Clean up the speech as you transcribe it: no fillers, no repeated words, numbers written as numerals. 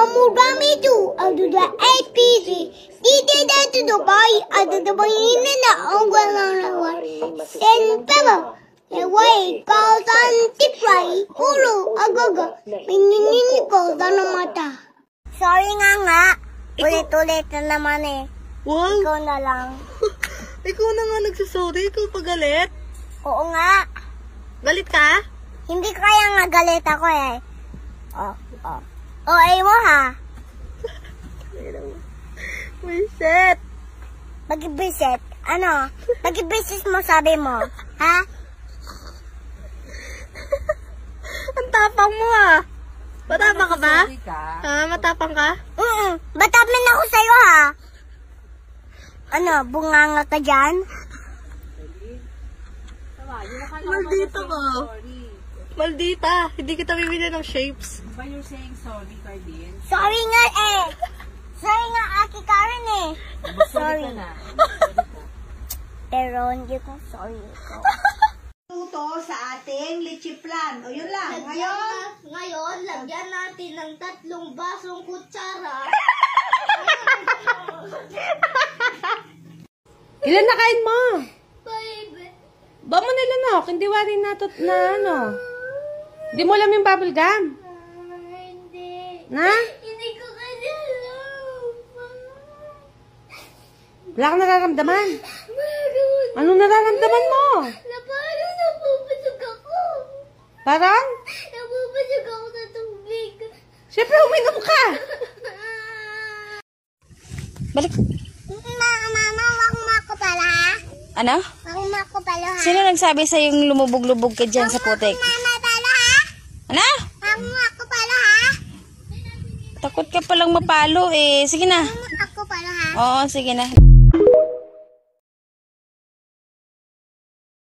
Amugami too, out of the APC. Did that to the boy, out of the boy in the Ogan. Then Pebble, the way goes on Tipray, Ulu, Agogo, meaning goes on a mata. Sorry nga. Ulit-ulit na naman eh. Wow. Ikaw na lang. Ikaw na nga nagsasorry, ikaw pagalit. Oo nga. Galit ka? Hindi kaya nga galit ako eh. Ay mo ha. Reset. Mag-visit. Ano? Mag-visit mo sabi mo. Ha? Ang tapang mo ah. Matapang ka ba? Ha? Matapang ka? Matapang ako sa'yo ha. Ano? Bunganga ka dyan? Maldita ka. Maldita. Hindi kita bibili ng shapes. But you're saying sorry, Cardin? Sorry nga eh. Sorry nga, Aki Karen eh. Sorry. Pero hindi ko sorry ito. Luto sa ating leche plan. O yun lang. Ngayon, lagyan natin ng 3 basong kutsara. Ilan na kain mo? Baby. Ba mo nila no? Hindi warin natot na ano. Hindi mo alam yung bubble gum. Hindi. Na? Hindi ko kasi alam. Wala kang nararamdaman. Anong nararamdaman mo? Na parang napupusog ako. Parang? Napupusog ako sa tubig. Siyempre, uminom ka. Balik. Mama, wag mo ako pala ha? Ano? Wag mo ako pala ha? Sino nagsabi sa yung lumubog-lubog ka dyan sa putik? Mama pala ha? Ano? Wag mo ako pala ha? Takot ka palang mapalo eh. Sige na. Wag mo ako pala ha? Oo, sige na.